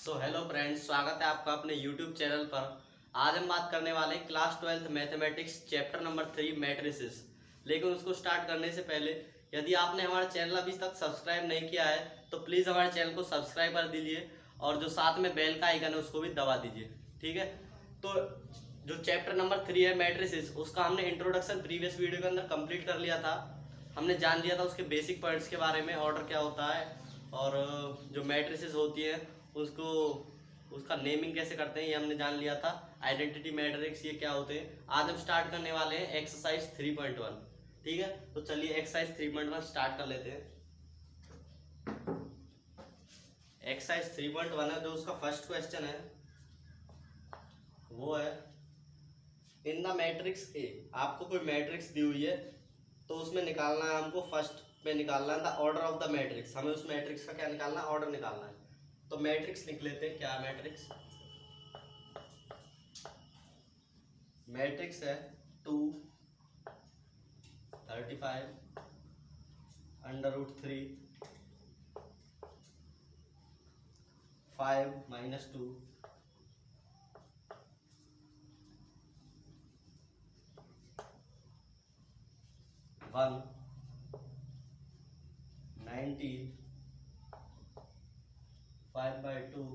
So hello friends, स्वागत है आपका अपने यूट्यूब चैनल पर। आज हम बात करने वाले हैं class 12th mathematics chapter number 3 matrices. लेकिन उसको स्टार्ट करने से पहले यदि आपने हमारा चैनल अभी तक सब्सक्राइब नहीं किया है तो प्लीज़ हमारे चैनल को सब्सक्राइब कर दीजिए और जो साथ में बेल का आइकन है उसको भी दबा दीजिए। ठीक है, तो जो चैप्टर नंबर 3 है मैट्रिसेस, उसका हमने इंट्रोडक्शन प्रीवियस वीडियो के अंदर कंप्लीट कर लिया था। हमने जान लिया था उसके बेसिक पॉइंट्स के बारे में, ऑर्डर क्या होता है और जो मैट्रिसेस होती है उसको उसका नेमिंग कैसे करते हैं ये हमने जान लिया था। आइडेंटिटी मैट्रिक्स ये क्या होते हैं। आज हम स्टार्ट करने वाले हैं एक्सरसाइज 3.1। ठीक है, तो चलिए एक्सरसाइज 3.1 स्टार्ट कर लेते हैं। एक्सरसाइज 3.1 है, जो उसका फर्स्ट क्वेश्चन है वो है इन द मैट्रिक्स ए। आपको कोई मैट्रिक्स दी हुई है तो उसमें निकालना है हमको, फर्स्ट पे निकालना है the order of the matrix. हमें उस मैट्रिक्स का क्या निकालना है, ऑर्डर निकालना है। तो मैट्रिक्स लिख लेते हैं। क्या है मैट्रिक्स? मैट्रिक्स है 2 35 √3 5 -2 1 19 5/2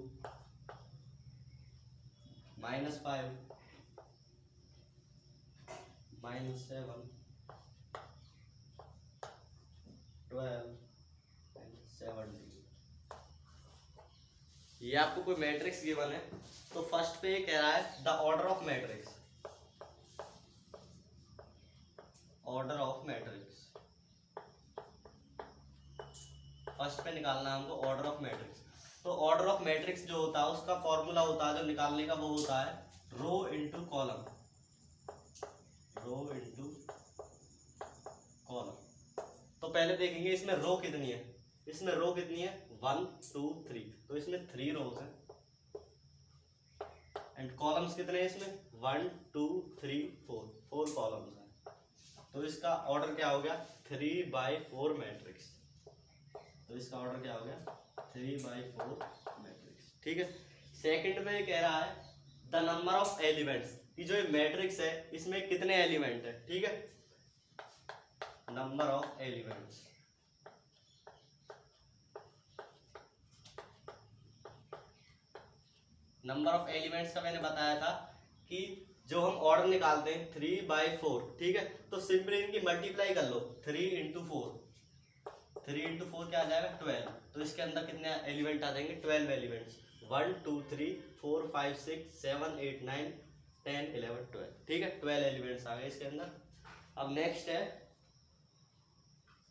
-5 -7 12 17। ये आपको कोई मैट्रिक्स गिवन है तो फर्स्ट पे ये कह रहा है the order of matrix. Order of matrix first पे निकालना है हमको, ऑर्डर ऑफ मैट्रिक्स। तो ऑर्डर ऑफ मैट्रिक्स जो होता है उसका फॉर्मूला होता है जो निकालने का, वो होता है rho into column. Rho into column. तो पहले देखेंगे इसमें रो कितनी है। इसमें रो कितनी है 1 2 3, तो इसमें 3 रोज है। एंड कॉलम्स कितने हैं इसमें 1 2 3 4 कॉलम्स हैं। तो इसका ऑर्डर क्या हो गया 3/4 मैट्रिक्स। तो इसका ऑर्डर क्या हो गया 3/4 मैट्रिक्स। ठीक है, सेकंड में कह रहा है द नंबर ऑफ एलिमेंट्स कि जो ये मैट्रिक्स है इसमें कितने एलिमेंट है। ठीक है, number of elements. Number of elements का मैंने बताया था कि जो हम ऑर्डर निकालते हैं 3/4। ठीक है, तो सिंपली इनकी मल्टीप्लाई कर लो। 3 × 4, 3 × 4 क्या आ जाएगा 12। तो इसके अंदर कितने एलिमेंट आ जाएंगे 12 एलिमेंट्स। 1 2 3 4 5 6 7 8 9 10 11 12। ठीक है, 12 एलिमेंट्स आ गए इसके अंदर। अब नेक्स्ट है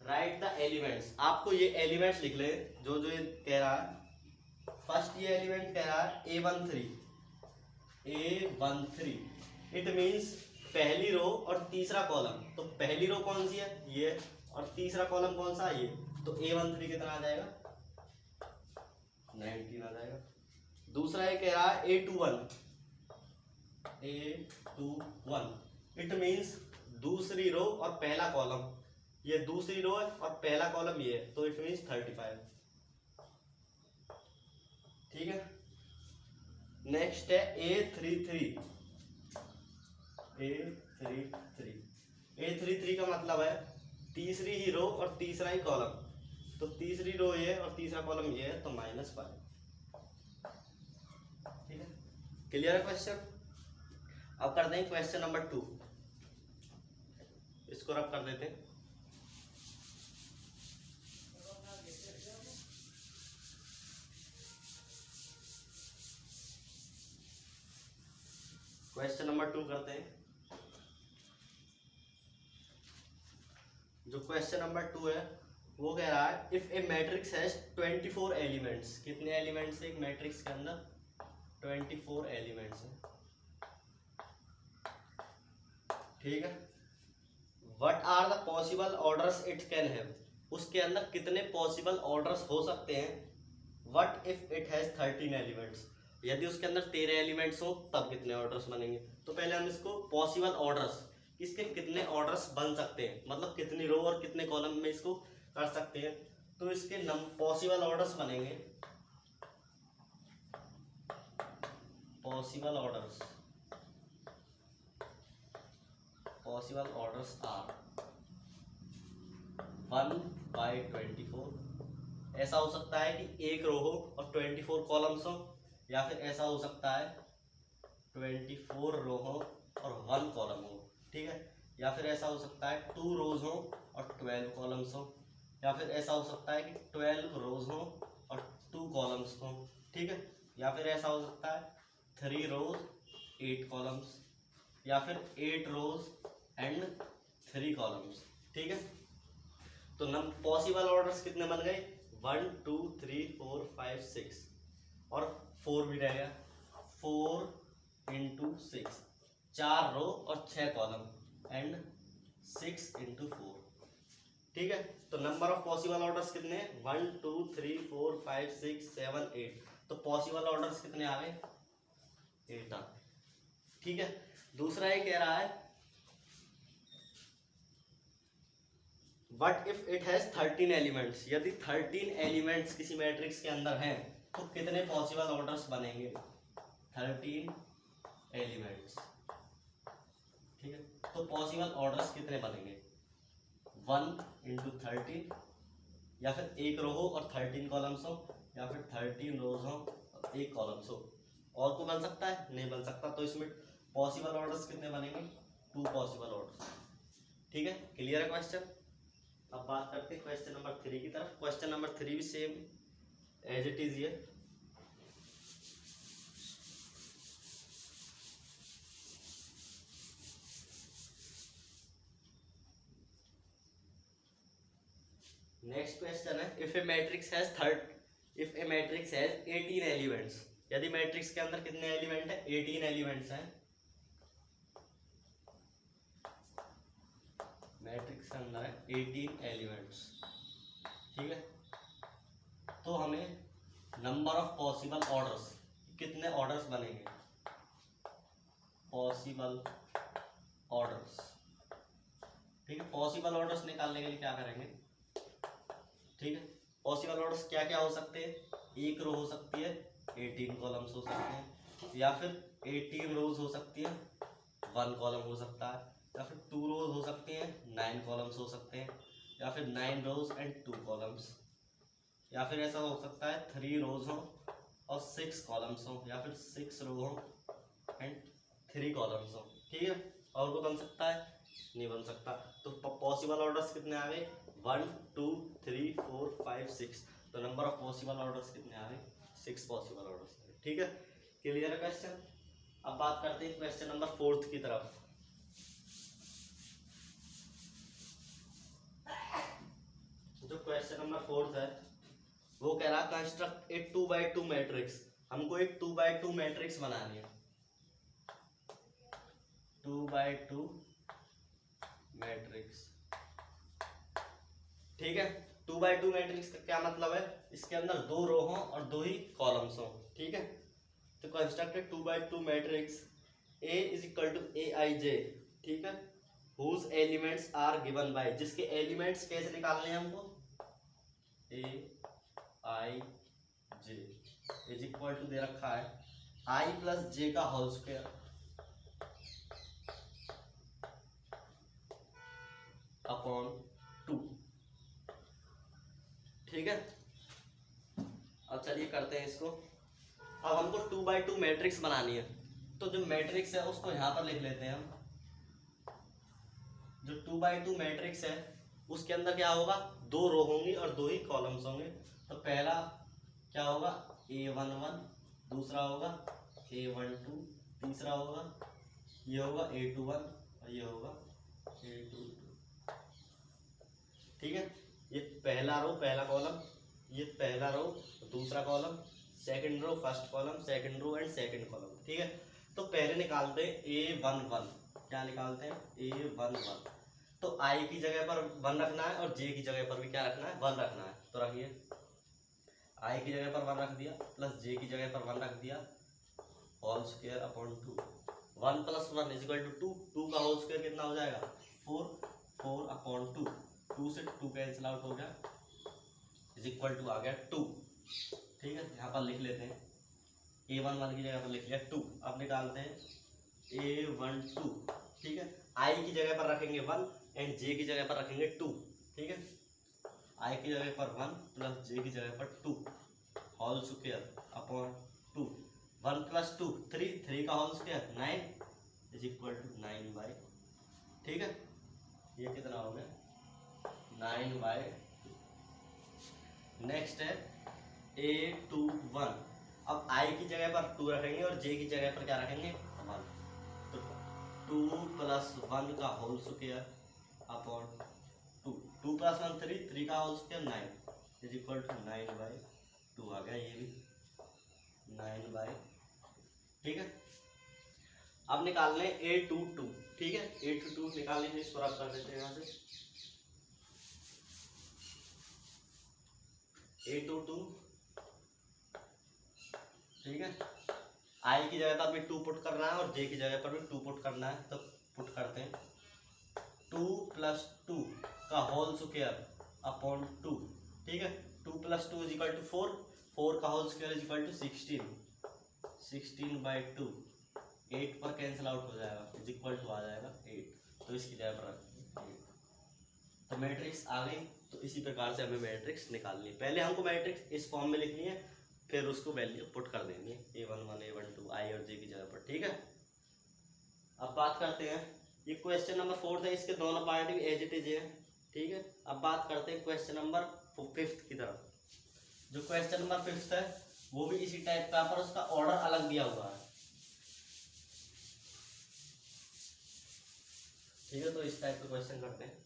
राइट द एलिमेंट्स। आपको ये एलिमेंट्स लिख ले जो जो ये कह रहा है। फर्स्ट ये एलिमेंट कह रहा है A13। इट मीन्स पहली रो और तीसरा कॉलम। तो पहली रो कौन सी है ये, और तीसरा कॉलम कौन सा ये। तो A13 कितना आ जाएगा 19 आ जाएगा। दूसरा ये कह रहा है A21। इट मीन्स दूसरी रो और पहला कॉलम। ये दूसरी रो है और पहला कॉलम ये है, तो इट मीन्स 35। ठीक है, नेक्स्ट है A33। A33 का मतलब है तीसरी ही रो और तीसरा ही कॉलम। तो तीसरी रो ये और तीसरा कॉलम ये है, तो -5। ठीक है, क्लियर है क्वेश्चन। अब करते हैं क्वेश्चन नंबर 2। इसको रब कर देते हैं। क्वेश्चन नंबर 2 करते हैं। जो क्वेश्चन नंबर 2 है वो कह रहा है if A matrix has 24 elements. कितने एलिमेंट्स है एक मैट्रिक्स के अंदर 24 एलिमेंट्स है। ठीक है, what are the possible orders it can have. उसके अंदर कितने पॉसिबल ऑर्डर्स हो सकते हैं। What if it has 13 elements. यदि उसके अंदर 13 एलिमेंट्स हो तब कितने ऑर्डर्स बनेंगे। तो पहले हम इसको पॉसिबल ऑर्डर्स, इसके कितने ऑर्डर्स बन सकते हैं, मतलब कितनी रो और कितने कॉलम में इसको कर सकते हैं। तो इसके पॉसिबल ऑर्डर्स बनेंगे पॉसिबल ऑर्डर्स आर 1/24। ऐसा हो सकता है कि एक रो हो और 24 कॉलम्स हो, या फिर ऐसा हो सकता है 24 रो हो और 1 कॉलम हो, ठीक है। या फिर ऐसा हो सकता है 2 रोज हो और 12 कॉलम्स हो, या फिर ऐसा हो सकता है कि 12 रोज हो और 2 कॉलम्स हो, ठीक है। या फिर ऐसा हो सकता है 3 रोज 8 कॉलम्स, या फिर 8 रोज एंड 3 कॉलम्स, ठीक है। तो पॉसिबल ऑर्डर्स कितने बन गए? 1 2 3 4 5 6 और 4 भी रह गया। 4 इंटू 6, 4 रो और 6 कॉलम एंड 6 इंटू 4, ठीक है। तो नंबर ऑफ पॉसिबल ऑर्डर्स कितने हैं? 1 2 3 4 5 6 7 8। तो पॉसिबल ऑर्डर्स कितने आ गए? 8 आ गए, ठीक है। दूसरा ये कह रहा है What if it has 13 elements? यदि 13 एलिमेंट्स किसी मैट्रिक्स के अंदर हैं तो कितने पॉसिबल ऑर्डर्स बनेंगे? 13 एलिमेंट्स, ठीक है। तो पॉसिबल ऑर्डर्स कितने बनेंगे? 1 इंटू 13, या फिर एक रो हो और 13 कॉलम्स हो, या फिर 13 रोज हो और 1 कॉलम्स हो। और तो बन सकता है? नहीं बन सकता। तो इसमें पॉसिबल ऑर्डर्स कितने बनेंगे? 2 पॉसिबल ऑर्डर्स, ठीक है। क्लियर है क्वेश्चन? अब बात करते हैं क्वेश्चन नंबर 3 की तरफ। क्वेश्चन नंबर 3 भी सेम एज इट इज ये। नेक्स्ट क्वेश्चन है if A matrix has 18 elements. यदि मैट्रिक्स के अंदर कितने एलिमेंट है? 18 एलिमेंट्स हैं। मैट्रिक्स के अंदर है 18 एलिमेंट्स, ठीक है। तो हमें नंबर ऑफ पॉसिबल ऑर्डर्स, कितने ऑर्डर्स बनेंगे? पॉसिबल ऑर्डर्स, ठीक है। पॉसिबल ऑर्डर्स निकालने के लिए क्या करेंगे? ठीक है, पॉसिबल ऑर्डर्स क्या क्या हो सकते हैं? एक रो हो सकती है, 18 कॉलम्स हो सकते हैं, या फिर 18 रोज हो सकती है, 1 कॉलम हो सकता है, या फिर 2 रोज हो सकती हैं, 9 कॉलम्स हो सकते हैं, या फिर 9 रोज एंड 2 कॉलम्स, या फिर ऐसा हो सकता है 3 रोज हो और 6 कॉलम्स हो, या फिर 6 रो हो एंड 3 कॉलम्स हो, ठीक है। और वो बन सकता है? नहीं बन सकता। तो पॉसिबल ऑर्डर्स कितने आ गए? 1 2 3 4 5 6। तो नंबर ऑफ पॉसिबल ऑर्डर्स कितने आ गए? 6 पॉसिबल ऑर्डर्स, ठीक है। क्लियर है क्वेश्चन? अब बात करते हैं क्वेश्चन नंबर 4 की तरफ। जो क्वेश्चन नंबर 4 है वो कह रहा कंस्ट्रक्ट ए 2x2 मैट्रिक्स। हमको एक 2x2 मैट्रिक्स बनानी है। 2x2 मैट्रिक्स, ठीक है। 2x2 मैट्रिक्स का क्या मतलब है? इसके अंदर 2 रो हो और 2 ही कॉलम्स हो, ठीक है। तो constructed 2x2 matrix A is equal to Aij, ठीक है, whose elements are given by, जिसके एलिमेंट्स कैसे निकालने हैं हमको? Aij इज इक्वल टू दे रखा है i प्लस j का होल स्क्वायर अपॉन 2, ठीक है। अब चलिए करते हैं इसको। अब हमको 2x2 मैट्रिक्स बनानी है, तो जो मैट्रिक्स है उसको यहाँ पर लिख लेते हैं हम। जो 2x2 मैट्रिक्स है उसके अंदर क्या होगा? 2 रो होंगी और 2 ही कॉलम्स होंगे। तो पहला क्या होगा? A11, दूसरा होगा A12, तीसरा होगा ये होगा A21 और ये होगा A22, ठीक है। ये पहला रो पहला कॉलम, ये पहला रो दूसरा column, second row first column, second row and second column, ठीक है। तो पहले निकालते हैं A11। क्या निकालते हैं? A11। तो I की जगह पर 1 रखना है और J की जगह पर भी क्या रखना है? 1 रखना है। तो रखिए, I की जगह पर 1 रख दिया प्लस J की जगह पर 1 रख दिया, whole square upon 2। 1 plus 1 is equal to 2। 2 का होल स्क्वायर कितना हो जाएगा? 4। 4 अपॉन 2, 2 से 2 कैंसिल आउट हो गया, इज इक्वल टू आ गया 2, ठीक है। यहाँ पर लिख लेते हैं A11 की जगह पर लिख लिया 2। अब निकालते हैं A12, ठीक है। I की जगह पर रखेंगे 1 एंड J की जगह पर रखेंगे 2, ठीक है। I की जगह पर 1 प्लस J की जगह पर 2 होल स्क्वायर अपॉन 2। 1 प्लस 2 3, 3 का whole square 9 is equal to 9/, ठीक है। ये कितना हो गया 9/2। नेक्स्ट है A21। अब I की जगह पर 2 रखेंगे और J की जगह पर क्या रखेंगे 1। तो 2 प्लस 1 का होल स्क्वायर अपॉन 2। 2 प्लस 1 3, 3 का whole square 9 is equal to 9/2 आ गया। ये भी 9/, ठीक है। अब निकाल लें A22, ठीक है। A22 निकाल लीजिए, इसको रब कर देते हैं यहाँ से। A22, ठीक है। I की जगह पर भी 2 पुट करना है और J की जगह पर भी 2 पुट करना है, तो पुट करते हैं। 2 प्लस 2 का होल स्क्वायर अपॉन 2, ठीक है। 2 प्लस 2 इज इक्वल टू 4, 4 का whole square is equal to 16, 16/2। 8 पर कैंसिल आउट हो जाएगा, इज इक्वल टू आ जाएगा 8। तो इसकी जगह पर रखते हैं 8। तो मैट्रिक्स आ गई। तो इसी प्रकार से हमें मैट्रिक्स निकालनी है। पहले हमको मैट्रिक्स इस फॉर्म में लिखनी है, फिर उसको वैल्यू पुट कर देनी है A11, A12 I और J की जगह पर, ठीक है। अब बात करते हैं, ये क्वेश्चन नंबर 4 है, इसके दोनों पार्ट भी एज इट इज है, ठीक है। अब बात करते हैं क्वेश्चन नंबर 5 की तरफ। जो क्वेश्चन नंबर 5 है वो भी इसी टाइप का, पर उसका ऑर्डर अलग दिया हुआ है, ठीक है। तो इस टाइप का क्वेश्चन करते हैं।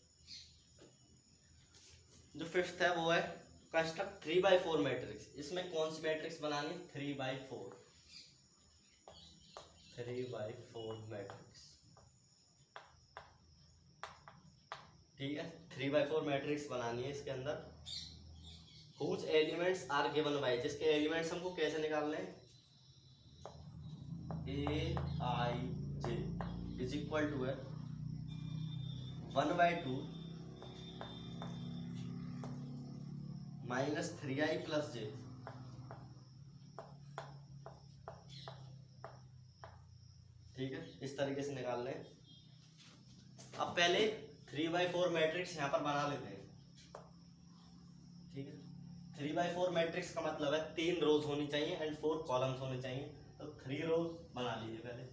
जो 5th है वो है कंस्ट्रक्ट 3/4 मैट्रिक्स। इसमें कौन सी मैट्रिक्स बनानी है 3/4, 3/4 मैट्रिक्स, ठीक है। 3/4 मैट्रिक्स बनानी है। इसके अंदर whose elements are given by, जिसके एलिमेंट्स हमको कैसे निकालने हैं Aij इज इक्वल टू है 1/2 माइनस 3i प्लस j, ठीक है। इस तरीके से निकाल लें। अब पहले 3/4 मैट्रिक्स यहाँ पर बना लेते हैं, ठीक है। 3/4 मैट्रिक्स का मतलब है 3 रोज होनी चाहिए एंड 4 कॉलम्स होने चाहिए। तो 3 रोज बना लीजिए पहले।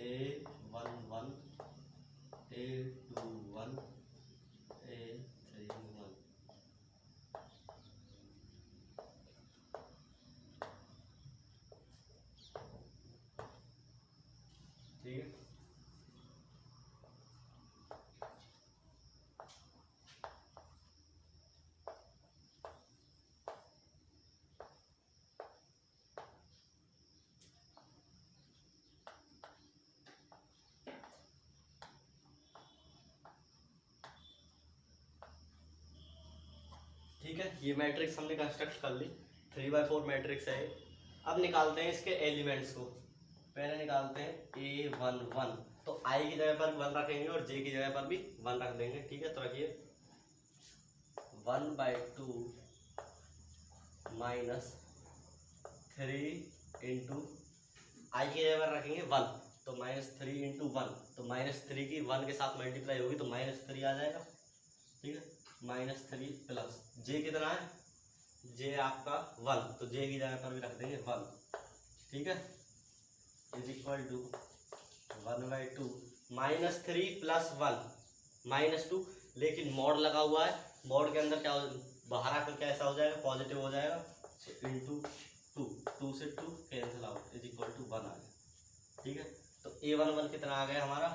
A11, A21, A31, ठीक है। ठीक है, ये मैट्रिक्स हमने कंस्ट्रक्ट कर ली। 3/4 मैट्रिक्स है। अब निकालते हैं इसके एलिमेंट्स को। पहले निकालते हैं A11। तो I की जगह पर 1 रखेंगे और J की जगह पर भी 1 रख देंगे, ठीक है। तो रखिए 1/2 माइनस 3 इंटू I की जगह पर रखेंगे 1, तो -3 इंटू 1, तो -3 की 1 के साथ मल्टीप्लाई होगी तो -3 आ जाएगा, ठीक है। -3 प्लस J कितना है, J आपका 1, तो J की जगह पर भी रख देंगे 1, ठीक है। इज इक्वल टू 1/2 -3 प्लस 1 -2, लेकिन मॉड लगा हुआ है, मॉड के अंदर क्या बाहर आकर कैसा हो जाएगा पॉजिटिव हो जाएगा, तो इंटू 2, 2 से 2 cancel out is equal to 1 आ गया, ठीक है। तो A11 कितना आ गया हमारा,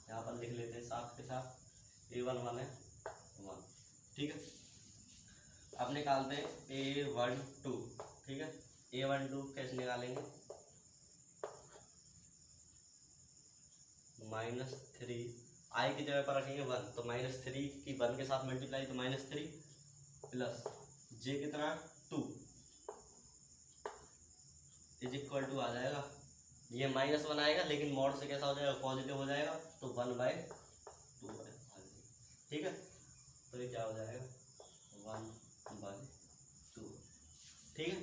यहाँ पर लिख लेते हैं साथ के साथ, A11 है 1, ठीक है। अब निकालते हैं A12, ठीक है। A12 कैसे निकालेंगे, -3 I की जगह पर रखेंगे 1, तो -3 की 1 के साथ मल्टीप्लाई तो -3 प्लस J कितना 2 इज इक्वल टू आ जाएगा, ये -1 आएगा लेकिन मॉड से कैसा हो जाएगा पॉजिटिव हो जाएगा, तो 1/2, ठीक है। तो ये क्या हो जाएगा 1/2, ठीक है।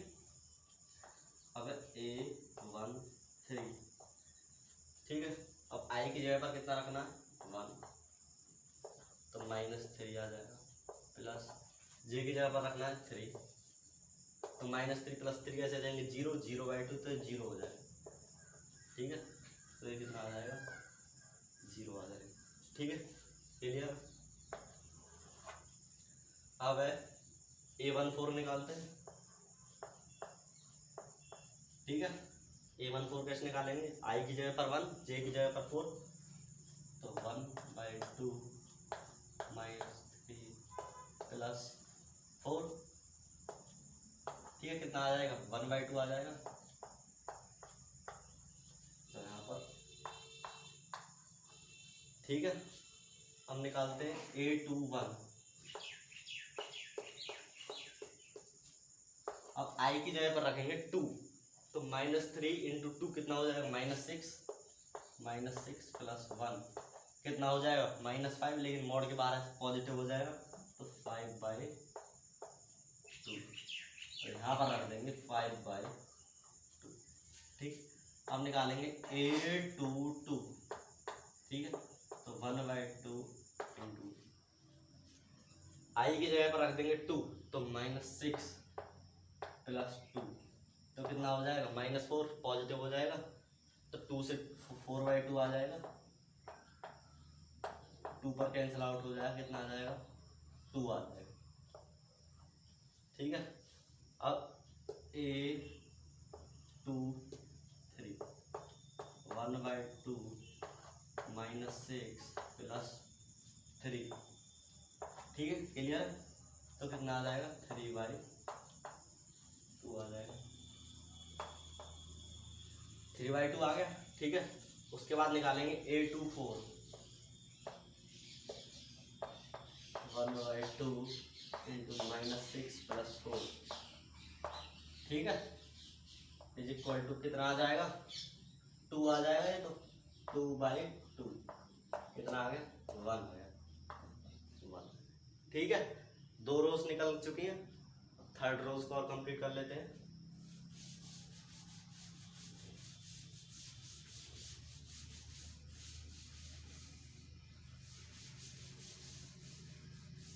अब A13, ठीक है। अब I की जगह पर कितना रखना है, 1, तो -3 आ जाएगा, प्लस J की जगह पर रखना है 3, तो -3 + 3 कैसे आ जाएंगे, 0, 0/2 तो 0 हो जाएगा, ठीक है। तो ये कितना आ जाएगा, 0 आ जाएगा, ठीक है, क्लियर। अब है A14 निकालते हैं, ठीक है। A14 कैसे निकालेंगे, I की जगह पर 1, J की जगह पर 4, तो 1/2 -3 + 4, ठीक है, कितना आ जाएगा, 1/2 आ जाएगा। तो यहाँ पर ठीक है, हम निकालते हैं A21। अब I की जगह पर रखेंगे 2, तो -3 × 2 कितना हो जाएगा, -6, -6 + 1 कितना हो जाएगा, -5, लेकिन मोड के बाहर पॉजिटिव हो जाएगा, तो 5/2, तो यहाँ पर रख देंगे 5/2, ठीक। अब निकालेंगे A22, ठीक है, तो 1/2 × I की जगह पर रख देंगे 2, तो -6 + 2, तो कितना हो जाएगा, -4, पॉजिटिव हो जाएगा, तो 2 से 4/2 आ जाएगा, 2 पर कैंसिल आउट हो जाएगा, कितना आ जाएगा, 2 आ जाएगा, ठीक है। अब A23 1/2 -6 + 3, ठीक है, क्लियर। तो कितना आ जाएगा, 3/2 आ जाएगा, 3/2 आ गया, ठीक है। उसके बाद निकालेंगे A24 1/2 × -6 + 4, ठीक है, = कितना आ जाएगा, 2 आ जाएगा, ये तो 2/2 कितना आ गया, 1 आ गया, 1, ठीक है। 2 रोज निकल चुकी हैं, थर्ड रोज को और कंप्लीट कर लेते हैं।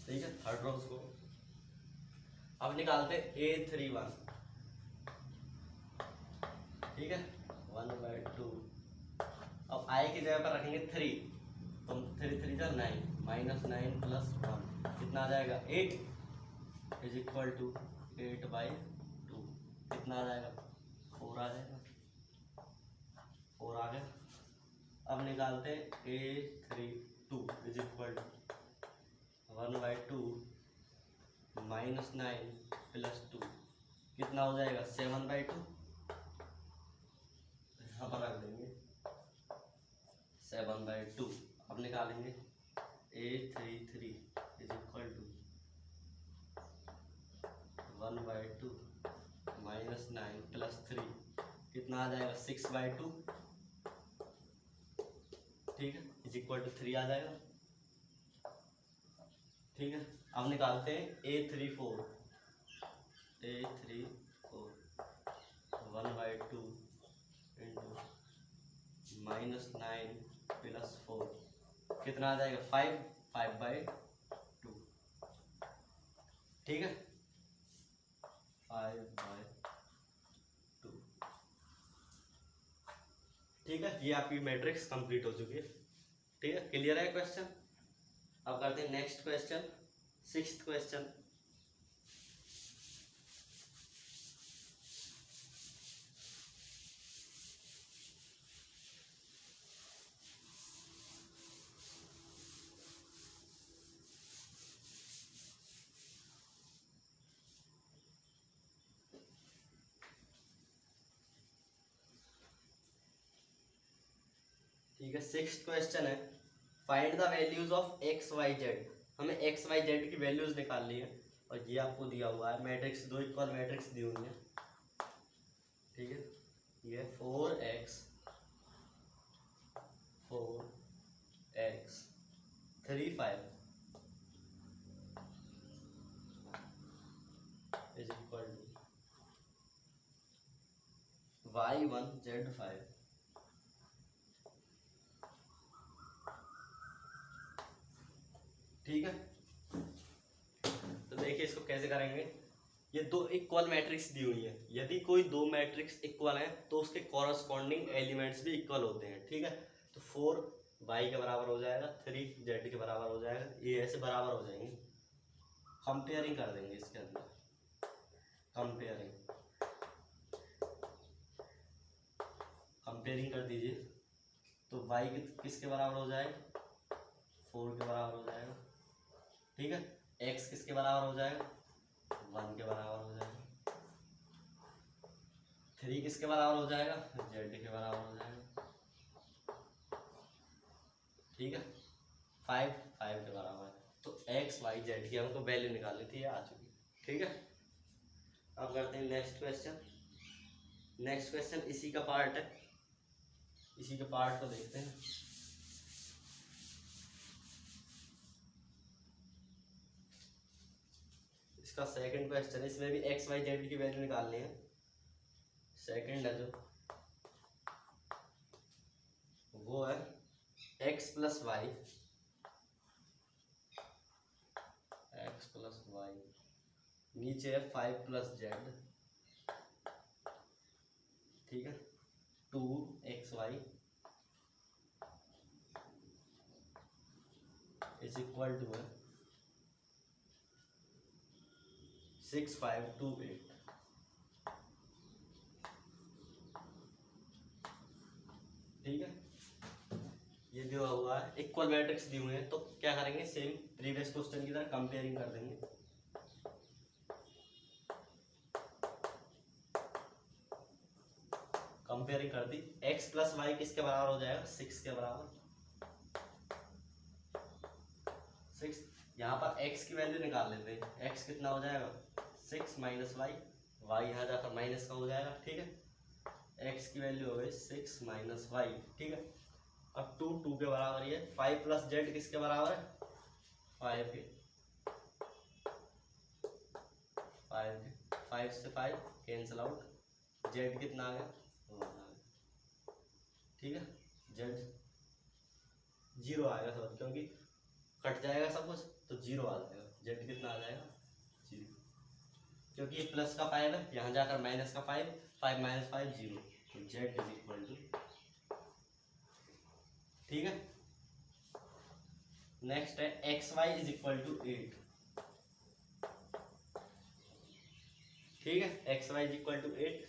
ठीक है, थर्ड रोज को अब निकालते हैं A31, ठीक है, 1/2। अब I की जगह पर रखेंगे 3, तो 3 3 जा 9, -9 + 1 कितना आ जाएगा, 8, = 8/2 कितना आ जाएगा, 4 आ जाएगा, 4 आ गया। अब निकालते हैं A32 = 1/2 -9 + 2 कितना हो जाएगा, 7/2, यहाँ पर रख देंगे 7/2। अब निकालेंगे A33 = 1/2 -9 + 3 कितना आ जाएगा, 6/2, ठीक है, = 3 आ जाएगा, ठीक है। अब निकालते हैं A34 1/2 × -9 + 4 कितना आ जाएगा, 5/2, ठीक है, 5/2, ठीक है। ये आपकी मैट्रिक्स कंप्लीट हो चुकी है, ठीक है, क्लियर है क्वेश्चन। अब करते हैं नेक्स्ट क्वेश्चन, 6th क्वेश्चन। ठीक है, 6th क्वेश्चन है, find the values of XYZ। हमें XYZ की वैल्यूज निकालनी है, और ये आपको दिया हुआ है मैट्रिक्स, 2 इक्वल मैट्रिक्स दी हुई है, ठीक है। ये 4x 3 5 = y1z5 ठीक है। तो देखिए इसको कैसे करेंगे। ये दो इक्वल मैट्रिक्स दी हुई है, यदि कोई दो मैट्रिक्स इक्वल है तो उसके कॉरस्पॉन्डिंग एलिमेंट्स भी इक्वल होते हैं, ठीक है। तो 4 y के बराबर हो जाएगा, 3 z के बराबर हो जाएगा, ये ऐसे बराबर हो जाएंगे। कंपेयरिंग कर देंगे इसके अंदर, कंपेयरिंग कर दीजिए। तो y किसके बराबर हो जाएगा, 4 के बराबर हो जाएगा, ठीक है। x किसके बराबर हो जाएगा, 1 के बराबर हो जाएगा। 3 किसके बराबर हो जाएगा, z के बराबर हो जाएगा, ठीक है। 5 के बराबर है। तो x y z की हमको वैल्यू निकालनी थी, आ चुकी, ठीक है। अब करते हैं नेक्स्ट क्वेश्चन। नेक्स्ट क्वेश्चन इसी का पार्ट है, इसी के पार्ट को देखते हैं। इसका सेकंड क्वेश्चन, इसमें भी एक्स वाई जेड की वैल्यू निकालनी है। सेकंड है जो, वो है एक्स प्लस वाई, नीचे है 5 प्लस जेड, ठीक है। 2xy इज इक्वल टू है 6528, ठीक है। ये दिया हुआ है, इक्वल मैट्रिक्स दी हुई है, तो क्या करेंगे, सेम प्रीवियस क्वेश्चन की तरह कंपेयरिंग कर देंगे। कंपेयरिंग कर दी, x प्लस वाई किसके बराबर हो जाएगा, 6 के बराबर। 6, यहाँ पर x की वैल्यू निकाल लेते हैं। x कितना हो जाएगा, 6 माइनस वाई, वाई यहाँ जाकर माइनस का हो जाएगा, ठीक है। x की वैल्यू हो गई 6 माइनस वाई, ठीक है। अब 2 के बराबर ही है। 5 प्लस जेड किसके बराबर है, 5 के। 5 से 5 कैंसिल आउट, जेड कितना आ गया, 1 आ गया, ठीक है। जेड 0 आएगा सब, क्योंकि कट जाएगा सब कुछ तो 0 आ जाएगा। जेड कितना आ जाएगा, 0, क्योंकि ये प्लस का 5 है, यहाँ जाकर माइनस का 5, 5 माइनस 5 0, तो जेड इज इक्वल टू, ठीक है। नेक्स्ट है X Y is equal to 8, ठीक है। X Y is equal to 8,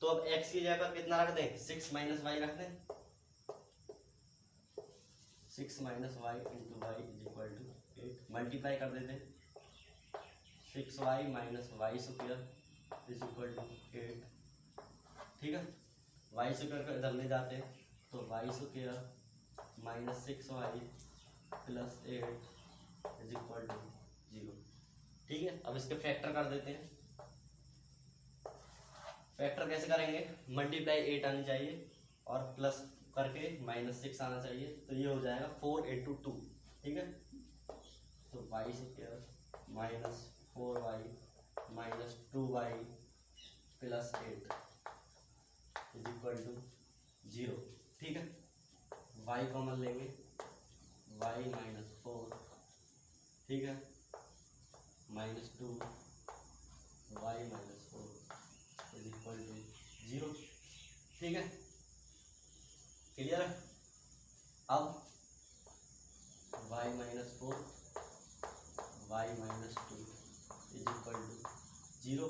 तो अब x की जगह पर कितना रख दें, 6 माइनस वाई रख दें। 6 minus Y into Y is equal to 8, multiply कर देते हैं। 6y minus Y square is equal to 8, ठीक है। वाई स्क्वायर को इधर ले जाते हैं, तो Y square minus 6y plus 8 is equal to 0, ठीक है। अब इसके फैक्टर कर देते हैं। फैक्टर कैसे करेंगे, मल्टीप्लाई 8 आनी चाहिए और प्लस करके माइनस 6 आना चाहिए, तो ये हो जाएगा 4 इंटू 2, ठीक है। तो Y square minus 4y minus 2y plus 8 is equal to 0, ठीक है। y कॉमन लेंगे, y माइनस 4, ठीक है, minus 2 y minus 4 is equal to 0, ठीक है। क्लियर है। अब y minus 4 y minus 2 is equal to 0,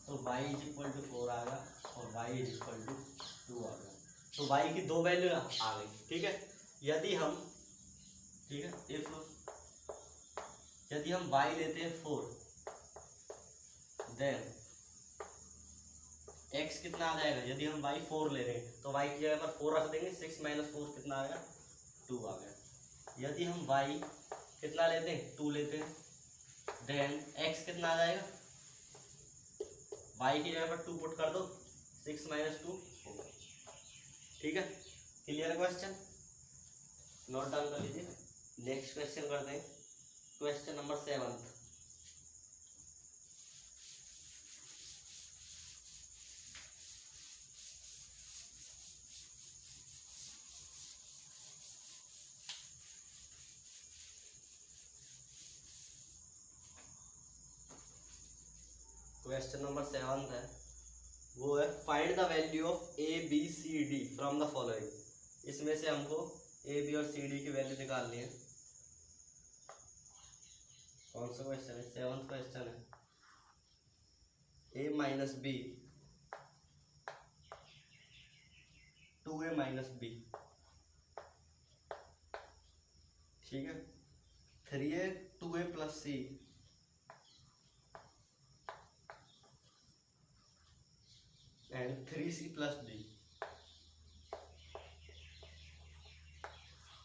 तो y इज इक्वल टू 4 आ गया और y इज इक्वल टू 2 आ गया। तो y की दो वैल्यू आ गई, ठीक है। यदि हम, ठीक है, यदि हम y लेते हैं 4, देन x कितना आ जाएगा, यदि हम y 4 ले रहे हैं तो y की जगह पर 4 रख देंगे, 6 माइनस 4 कितना आ गया, 2 आ गया। यदि हम y कितना लेते हैं, 2 लेते हैं, देन x कितना आ जाएगा, y की जगह पर 2 पुट कर दो, 6 माइनस 2 4, ठीक है। क्लियर क्वेश्चन, नोट डाउन कर लीजिए। नेक्स्ट क्वेश्चन करते हैं, क्वेश्चन नंबर 7। क्वेश्चन नंबर 7 है, वो है find the value of A B C D from the following. इसमें से हमको ए बी और सी डी की वैल्यू निकालनी है। कौन सा क्वेश्चन है? 7th क्वेश्चन है। A minus B 2a minus B, ठीक है। 3a 2a plus C and 3c plus D,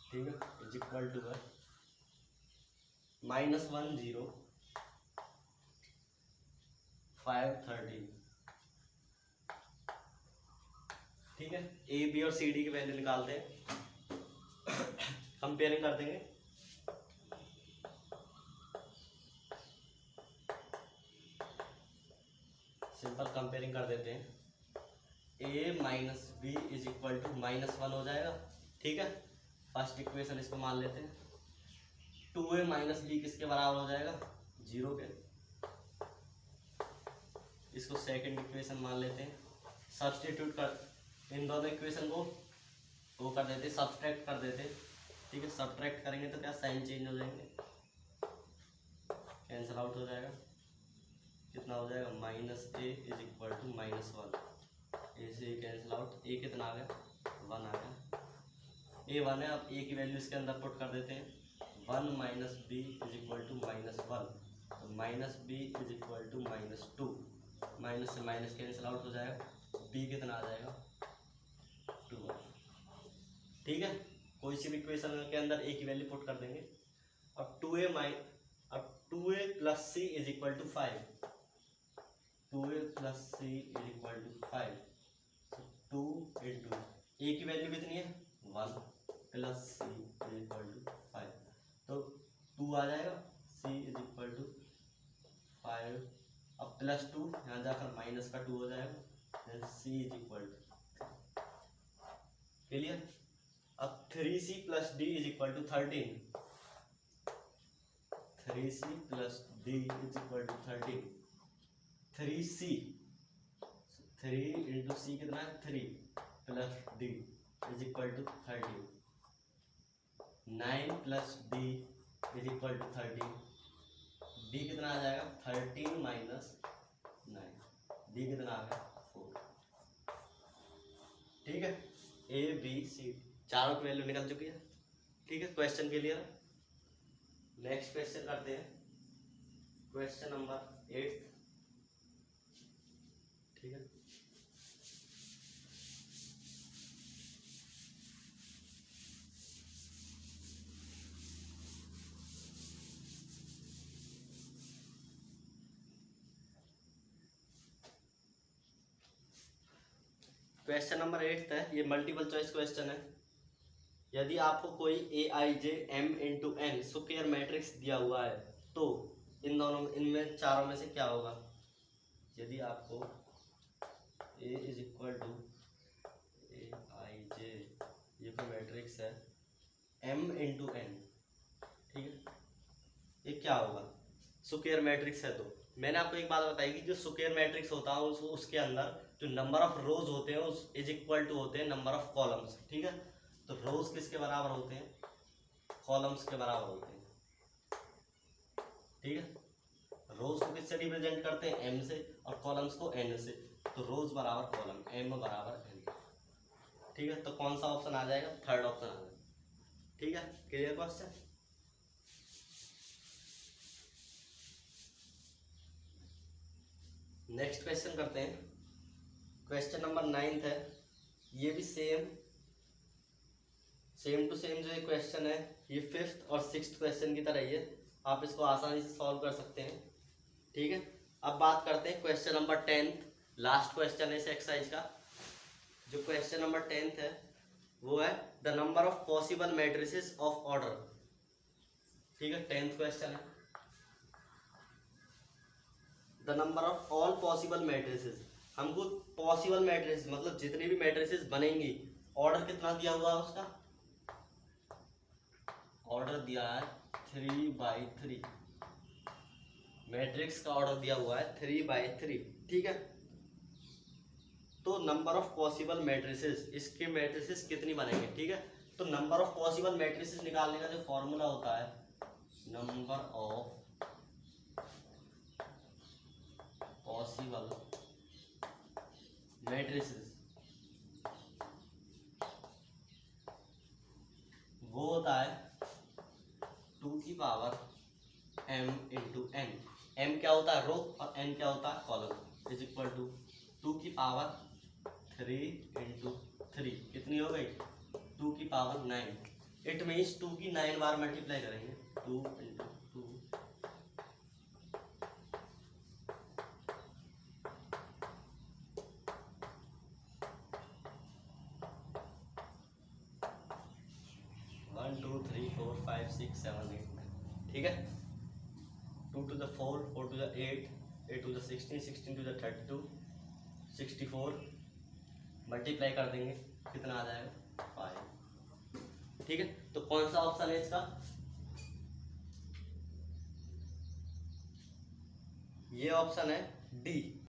ठीक है, इज इक्वल टू है -1 0 5 13, ठीक है। ए बी और सी डी की वैल्यू निकालते हैं, कंपेयरिंग कर देंगे। सिंपल कंपेयरिंग कर देते हैं। A minus B is equal to -1 हो जाएगा, ठीक है। फर्स्ट इक्वेशन इसको मान लेते हैं। 2a माइनस बी किसके बराबर हो जाएगा? 0 के। इसको सेकंड इक्वेशन मान लेते हैं। सब्स्टिट्यूट कर, इन दोनों इक्वेशन को वो कर देते, सब्सट्रैक्ट कर देते, ठीक है। सब्सट्रैक्ट करेंगे तो क्या साइन चेंज हो जाएंगे, कैंसिल आउट हो जाएगा। कितना हो जाएगा? -a is equal to -1। A से कैंसिल आउट, ए कितना आ गया? 1 आ गया। ए 1 है, अब ए की वैल्यू इसके अंदर पुट कर देते हैं। 1 minus B is equal to -1, तो minus B is equal to -2। Minus से माइनस कैंसिल आउट हो जाएगा, बी कितना आ जाएगा? 2, ठीक है। कोई सी भी इक्वेशन के अंदर ए की वैल्यू पुट कर देंगे। अब 2a plus C is equal to 5, 2a plus C is equal to 5, 2 into A की वैल्यू कितनी है? 1 plus C is equal to 5, तो 2 आ जाएगा। सी इज इक्वल टू 5, अब +2 यहाँ जाकर माइनस का 2 हो जाएगा, then C is equal to, clear. अब 3c plus D is equal to 13, 3c plus D is equal to 13, 3c 3 into C कितना है? 3 plus D is equal to 13, 9 plus D is equal to 13, D कितना आ जाएगा? 13 minus 9, D कितना आ गया? 4, ठीक है। ए बी सी चारों की वैल्यू निकल चुकी है, ठीक है। Question clear. नेक्स्ट क्वेश्चन करते हैं, क्वेश्चन नंबर 8, ठीक है। क्वेश्चन नंबर 8 है, ये मल्टीपल चॉइस क्वेश्चन है। यदि आपको कोई A I J M into N square matrix दिया हुआ है तो इनमें चारों में से क्या होगा? यदि आपको ए is equal to A I जे, ये कोई मैट्रिक्स है, एम इंटू एन, ठीक है, ये क्या होगा? स्क्वायर मैट्रिक्स है। तो मैंने आपको एक बात बताई कि जो स्क्वायर मैट्रिक्स होता है उसके अंदर जो नंबर ऑफ रोज होते हैं उस इज इक्वल टू होते हैं नंबर ऑफ कॉलम्स, ठीक है। तो रोज किसके बराबर होते हैं? कॉलम्स के बराबर होते हैं, ठीक है। रोज को किससे रिप्रेजेंट करते हैं? एम से, और कॉलम्स को एन से। तो रोज बराबर कॉलम, एम बराबर एन, ठीक है। तो कौन सा ऑप्शन आ जाएगा? थर्ड ऑप्शन आ जाएगा, ठीक है। Clear question. नेक्स्ट क्वेश्चन करते हैं, क्वेश्चन नंबर 9 है। ये भी सेम टू सेम जो ये क्वेश्चन है, ये 5th और 6th क्वेश्चन की तरह ही है। आप इसको आसानी से सॉल्व कर सकते हैं, ठीक है। अब बात करते हैं question number 10th, last question है इस एक्सरसाइज का। जो क्वेश्चन नंबर 10th है वो है the number of possible matrices of order, ठीक है। 10th क्वेश्चन है, the number of all possible matrices. हमको पॉसिबल मैट्रिसेस मतलब जितनी भी मैट्रिसेस बनेंगी, ऑर्डर कितना दिया हुआ है उसका? ऑर्डर दिया है 3/3, मैट्रिक्स का ऑर्डर दिया हुआ है 3/3, ठीक है। तो नंबर ऑफ पॉसिबल मैट्रिसेस, इसके मैट्रिसेस कितनी बनेंगे, ठीक है। तो नंबर ऑफ पॉसिबल मैट्रिसेस निकालने का जो फॉर्मूला होता है, नंबर ऑफ पॉसिबल मैट्रिसेस, वो होता है 2 की power m into n। m क्या होता है, रो, और n क्या होता है, कॉलम, इज इक्वल टू 2 की पावर 3 इंटू 3, कितनी हो गई, 2 की पावर 9। इट मीन्स 2 की 9 बार मल्टीप्लाई करेंगे, 2 इंटू 2, 1 2 3 4 5 6 7 8 9, ठीक है। 2 to the 4, 4 to the 8, 8 to the 16, 16 to the 32, 64, multiply कर देंगे, कितना आ जाएगा, 5, ठीक है। तो कौन सा ऑप्शन है इसका, ये ऑप्शन है डी।